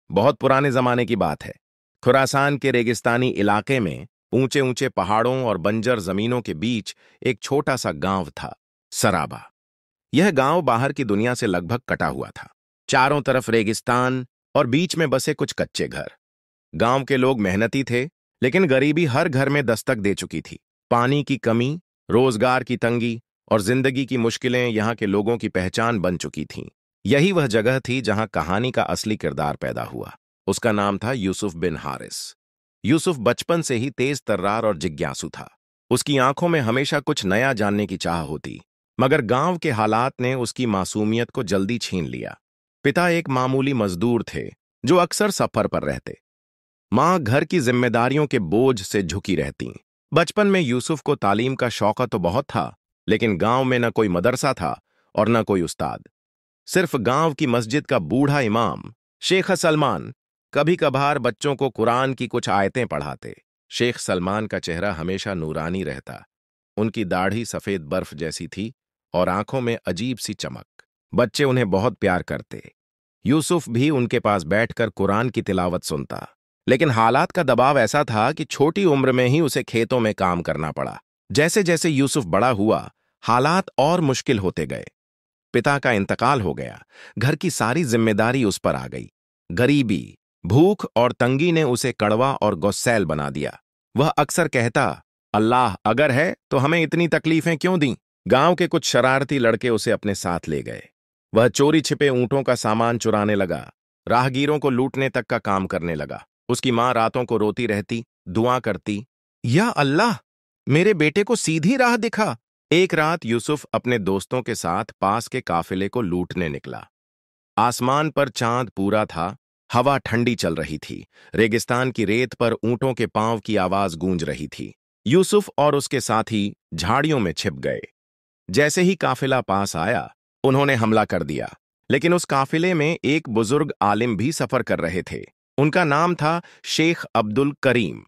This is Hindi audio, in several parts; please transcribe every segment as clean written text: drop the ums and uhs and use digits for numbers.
बहुत पुराने जमाने की बात है। खुरासान के रेगिस्तानी इलाके में ऊंचे ऊंचे पहाड़ों और बंजर जमीनों के बीच एक छोटा सा गांव था, सराबा। यह गांव बाहर की दुनिया से लगभग कटा हुआ था। चारों तरफ रेगिस्तान और बीच में बसे कुछ कच्चे घर। गांव के लोग मेहनती थे, लेकिन गरीबी हर घर में दस्तक दे चुकी थी। पानी की कमी, रोजगार की तंगी और जिंदगी की मुश्किलें यहां के लोगों की पहचान बन चुकी थीं। यही वह जगह थी जहां कहानी का असली किरदार पैदा हुआ। उसका नाम था यूसुफ बिन हारिस। यूसुफ बचपन से ही तेज तर्रार और जिज्ञासु था। उसकी आंखों में हमेशा कुछ नया जानने की चाह होती, मगर गांव के हालात ने उसकी मासूमियत को जल्दी छीन लिया। पिता एक मामूली मजदूर थे जो अक्सर सफर पर रहते। मां घर की जिम्मेदारियों के बोझ से झुकी रहती। बचपन में यूसुफ को तालीम का शौक तो बहुत था, लेकिन गांव में न कोई मदरसा था और न कोई उस्ताद। सिर्फ गांव की मस्जिद का बूढ़ा इमाम शेख सलमान कभी कभार बच्चों को कुरान की कुछ आयतें पढ़ाते। शेख सलमान का चेहरा हमेशा नूरानी रहता। उनकी दाढ़ी सफेद बर्फ जैसी थी और आंखों में अजीब सी चमक। बच्चे उन्हें बहुत प्यार करते। यूसुफ भी उनके पास बैठकर कुरान की तिलावत सुनता। लेकिन हालात का दबाव ऐसा था कि छोटी उम्र में ही उसे खेतों में काम करना पड़ा। जैसे जैसे यूसुफ बड़ा हुआ, हालात और मुश्किल होते गए। पिता का इंतकाल हो गया। घर की सारी जिम्मेदारी उस पर आ गई। गरीबी, भूख और तंगी ने उसे कड़वा और गुस्सैल बना दिया। वह अक्सर कहता, अल्लाह अगर है तो हमें इतनी तकलीफें क्यों दी। गांव के कुछ शरारती लड़के उसे अपने साथ ले गए। वह चोरी छिपे ऊंटों का सामान चुराने लगा, राहगीरों को लूटने तक का काम करने लगा। उसकी मां रातों को रोती रहती, दुआ करती, या अल्लाह मेरे बेटे को सीधी राह दिखा। एक रात यूसुफ अपने दोस्तों के साथ पास के काफिले को लूटने निकला। आसमान पर चांद पूरा था, हवा ठंडी चल रही थी। रेगिस्तान की रेत पर ऊंटों के पांव की आवाज गूंज रही थी। यूसुफ और उसके साथी झाड़ियों में छिप गए। जैसे ही काफिला पास आया, उन्होंने हमला कर दिया। लेकिन उस काफिले में एक बुजुर्ग आलिम भी सफर कर रहे थे। उनका नाम था शेख अब्दुल करीम।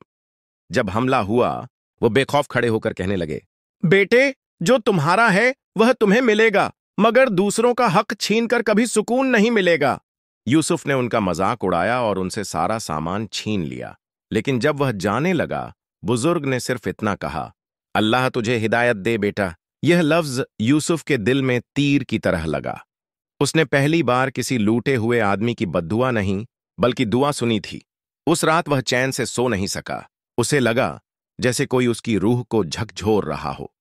जब हमला हुआ, वो बेखौफ खड़े होकर कहने लगे, बेटे, जो तुम्हारा है वह तुम्हें मिलेगा, मगर दूसरों का हक छीनकर कभी सुकून नहीं मिलेगा। यूसुफ ने उनका मजाक उड़ाया और उनसे सारा सामान छीन लिया। लेकिन जब वह जाने लगा, बुजुर्ग ने सिर्फ इतना कहा, अल्लाह तुझे हिदायत दे बेटा। यह लफ्ज यूसुफ के दिल में तीर की तरह लगा। उसने पहली बार किसी लूटे हुए आदमी की बद्दुआ नहीं, बल्कि दुआ सुनी थी। उस रात वह चैन से सो नहीं सका। उसे लगा जैसे कोई उसकी रूह को झकझोर रहा हो।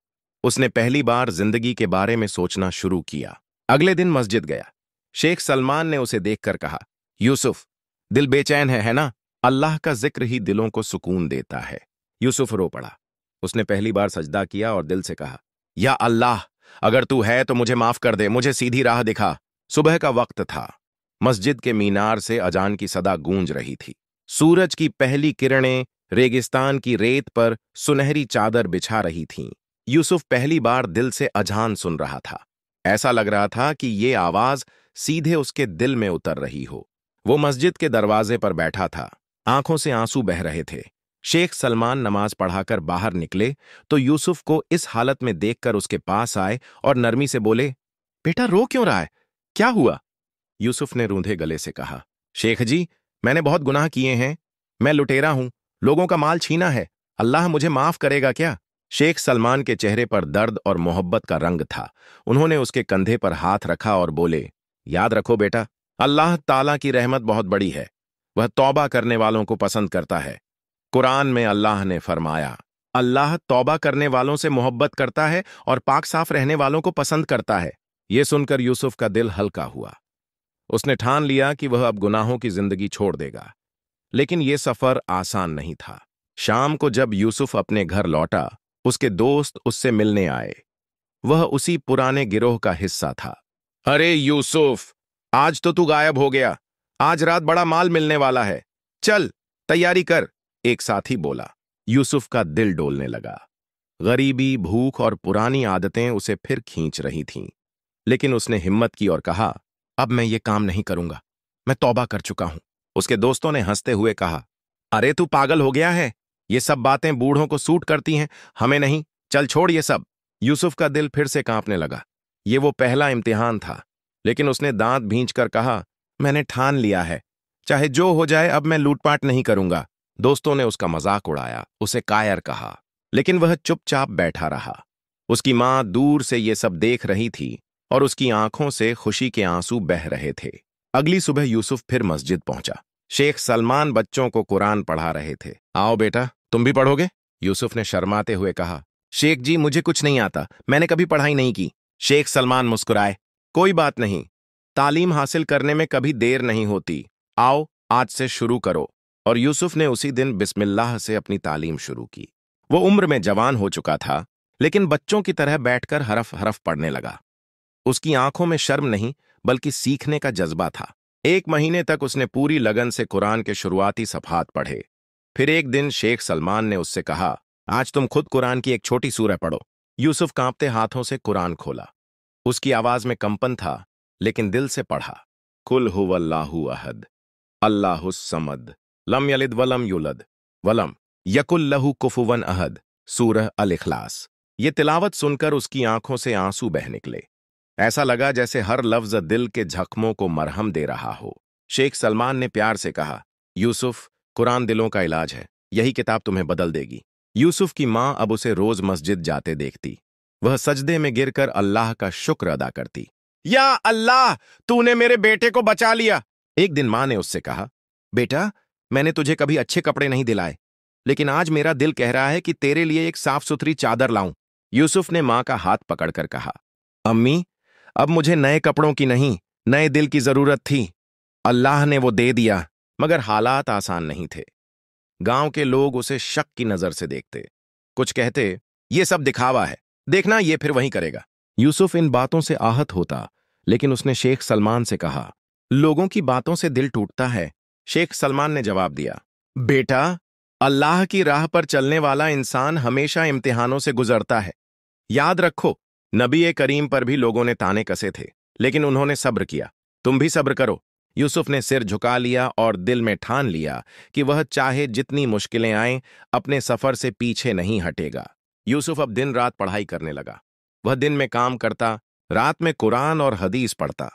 उसने पहली बार जिंदगी के बारे में सोचना शुरू किया। अगले दिन मस्जिद गया। शेख सलमान ने उसे देखकर कहा, यूसुफ, दिल बेचैन है ना? अल्लाह का जिक्र ही दिलों को सुकून देता है। यूसुफ रो पड़ा। उसने पहली बार सजदा किया और दिल से कहा, या अल्लाह, अगर तू है तो मुझे माफ कर दे, मुझे सीधी राह दिखा। सुबह का वक्त था। मस्जिद के मीनार से अजान की सदा गूंज रही थी। सूरज की पहली किरणें रेगिस्तान की रेत पर सुनहरी चादर बिछा रही थीं। यूसुफ पहली बार दिल से अजान सुन रहा था। ऐसा लग रहा था कि ये आवाज सीधे उसके दिल में उतर रही हो। वो मस्जिद के दरवाजे पर बैठा था। आंखों से आंसू बह रहे थे। शेख सलमान नमाज पढ़ाकर बाहर निकले तो यूसुफ को इस हालत में देखकर उसके पास आए और नरमी से बोले, बेटा रो क्यों रहा है? क्या हुआ? यूसुफ ने रूंधे गले से कहा, शेख जी, मैंने बहुत गुनाह किए हैं। मैं लुटेरा हूं, लोगों का माल छीना है। अल्लाह मुझे माफ करेगा क्या? शेख सलमान के चेहरे पर दर्द और मोहब्बत का रंग था। उन्होंने उसके कंधे पर हाथ रखा और बोले, याद रखो बेटा, अल्लाह ताला की रहमत बहुत बड़ी है। वह तौबा करने वालों को पसंद करता है। कुरान में अल्लाह ने फरमाया, अल्लाह तौबा करने वालों से मोहब्बत करता है और पाक साफ रहने वालों को पसंद करता है। यह सुनकर यूसुफ का दिल हल्का हुआ। उसने ठान लिया कि वह अब गुनाहों की जिंदगी छोड़ देगा। लेकिन यह सफर आसान नहीं था। शाम को जब यूसुफ अपने घर लौटा, उसके दोस्त उससे मिलने आए। वह उसी पुराने गिरोह का हिस्सा था। अरे यूसुफ, आज तो तू गायब हो गया। आज रात बड़ा माल मिलने वाला है। चल तैयारी कर, एक साथी बोला। यूसुफ का दिल डोलने लगा। गरीबी, भूख और पुरानी आदतें उसे फिर खींच रही थीं। लेकिन उसने हिम्मत की और कहा, अब मैं ये काम नहीं करूंगा। मैं तौबा कर चुका हूं। उसके दोस्तों ने हंसते हुए कहा, अरे तू पागल हो गया है? ये सब बातें बूढ़ों को सूट करती हैं, हमें नहीं। चल छोड़ ये सब। यूसुफ का दिल फिर से कांपने लगा। ये वो पहला इम्तिहान था। लेकिन उसने दांत भींच कर कहा, मैंने ठान लिया है। चाहे जो हो जाए, अब मैं लूटपाट नहीं करूंगा। दोस्तों ने उसका मजाक उड़ाया, उसे कायर कहा, लेकिन वह चुपचाप बैठा रहा। उसकी मां दूर से ये सब देख रही थी और उसकी आंखों से खुशी के आंसू बह रहे थे। अगली सुबह यूसुफ फिर मस्जिद पहुंचा। शेख सलमान बच्चों को कुरान पढ़ा रहे थे। आओ बेटा, तुम भी पढ़ोगे? यूसुफ ने शर्माते हुए कहा। शेख जी, मुझे कुछ नहीं आता, मैंने कभी पढ़ाई नहीं की। शेख सलमान मुस्कुराए। कोई बात नहीं, तालीम हासिल करने में कभी देर नहीं होती। आओ, आज से शुरू करो। और यूसुफ ने उसी दिन बिस्मिल्लाह से अपनी तालीम शुरू की। वो उम्र में जवान हो चुका था, लेकिन बच्चों की तरह बैठकर हरफ हरफ पढ़ने लगा। उसकी आंखों में शर्म नहीं, बल्कि सीखने का जज्बा था। 1 महीने तक उसने पूरी लगन से कुरान के शुरुआती सफ़हात पढ़े। फिर एक दिन शेख सलमान ने उससे कहा, आज तुम खुद कुरान की एक छोटी सूरह पढ़ो। यूसुफ कांपते हाथों से कुरान खोला। उसकी आवाज में कंपन था, लेकिन दिल से पढ़ा। कुल हुवल्लाहु अहद, अल्लाहुस समद, लम यलिद वलम युलद, वलम यकुल लहू कुफुवन अहद, सूरह अल इखलास। ये तिलावत सुनकर उसकी आंखों से आंसू बह निकले। ऐसा लगा जैसे हर लफ्ज दिल के जख्मों को मरहम दे रहा हो। शेख सलमान ने प्यार से कहा, यूसुफ, कुरान दिलों का इलाज है, यही किताब तुम्हें बदल देगी। यूसुफ की मां अब उसे रोज मस्जिद जाते देखती। वह सजदे में गिरकर अल्लाह का शुक्र अदा करती। या अल्लाह, तूने मेरे बेटे को बचा लिया। एक दिन मां ने उससे कहा, बेटा, मैंने तुझे कभी अच्छे कपड़े नहीं दिलाए, लेकिन आज मेरा दिल कह रहा है कि तेरे लिए एक साफ सुथरी चादर लाऊं। यूसुफ ने मां का हाथ पकड़कर कहा, अम्मी, अब मुझे नए कपड़ों की नहीं, नए दिल की जरूरत थी। अल्लाह ने वो दे दिया, मगर हालात आसान नहीं थे। गांव के लोग उसे शक की नजर से देखते। कुछ कहते, ये सब दिखावा है, देखना ये फिर वही करेगा। यूसुफ इन बातों से आहत होता, लेकिन उसने शेख सलमान से कहा, लोगों की बातों से दिल टूटता है। शेख सलमान ने जवाब दिया, बेटा, अल्लाह की राह पर चलने वाला इंसान हमेशा इम्तिहानों से गुजरता है। याद रखो, नबी करीम पर भी लोगों ने ताने कसे थे, लेकिन उन्होंने सब्र किया। तुम भी सब्र करो। यूसुफ ने सिर झुका लिया और दिल में ठान लिया कि वह चाहे जितनी मुश्किलें आएं, अपने सफर से पीछे नहीं हटेगा। यूसुफ अब दिन रात पढ़ाई करने लगा। वह दिन में काम करता, रात में कुरान और हदीस पढ़ता।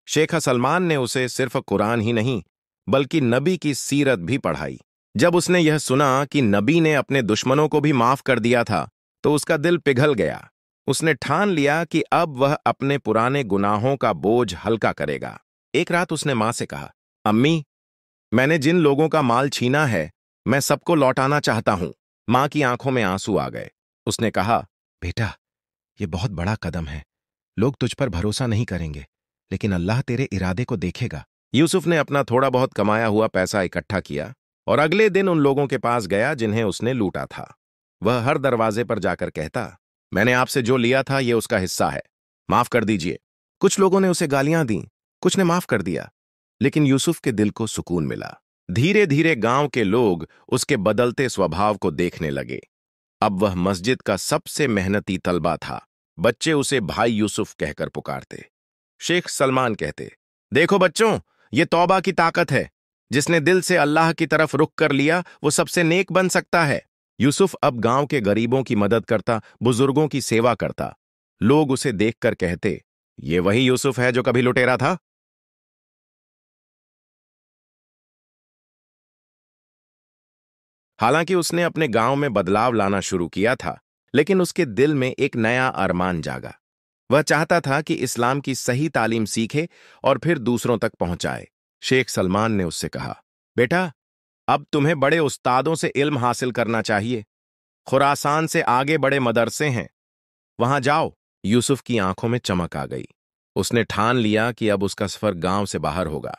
शेख सलमान ने उसे सिर्फ कुरान ही नहीं, बल्कि नबी की सीरत भी पढ़ाई। जब उसने यह सुना कि नबी ने अपने दुश्मनों को भी माफ कर दिया था, तो उसका दिल पिघल गया। उसने ठान लिया कि अब वह अपने पुराने गुनाहों का बोझ हल्का करेगा। एक रात उसने मां से कहा, अम्मी, मैंने जिन लोगों का माल छीना है, मैं सबको लौटाना चाहता हूं। मां की आंखों में आंसू आ गए। उसने कहा, बेटा, यह बहुत बड़ा कदम है। लोग तुझ पर भरोसा नहीं करेंगे, लेकिन अल्लाह तेरे इरादे को देखेगा। यूसुफ ने अपना थोड़ा बहुत कमाया हुआ पैसा इकट्ठा किया और अगले दिन उन लोगों के पास गया जिन्हें उसने लूटा था। वह हर दरवाजे पर जाकर कहता, मैंने आपसे जो लिया था ये उसका हिस्सा है, माफ कर दीजिए। कुछ लोगों ने उसे गालियां दी, कुछ ने माफ कर दिया, लेकिन यूसुफ के दिल को सुकून मिला। धीरे धीरे गांव के लोग उसके बदलते स्वभाव को देखने लगे। अब वह मस्जिद का सबसे मेहनती तलबा था। बच्चे उसे भाई यूसुफ कहकर पुकारते। शेख सलमान कहते, देखो बच्चों, ये तौबा की ताकत है। जिसने दिल से अल्लाह की तरफ रुख कर लिया, वो सबसे नेक बन सकता है। यूसुफ अब गांव के गरीबों की मदद करता, बुजुर्गों की सेवा करता। लोग उसे देखकर कहते, ये वही यूसुफ है जो कभी लुटेरा था। हालांकि उसने अपने गांव में बदलाव लाना शुरू किया था, लेकिन उसके दिल में एक नया अरमान जागा। वह चाहता था कि इस्लाम की सही तालीम सीखे और फिर दूसरों तक पहुंचाए। शेख सलमान ने उससे कहा, बेटा, अब तुम्हें बड़े उस्तादों से इल्म हासिल करना चाहिए। खुरासान से आगे बड़े मदरसे हैं, वहां जाओ। यूसुफ की आंखों में चमक आ गई। उसने ठान लिया कि अब उसका सफर गांव से बाहर होगा।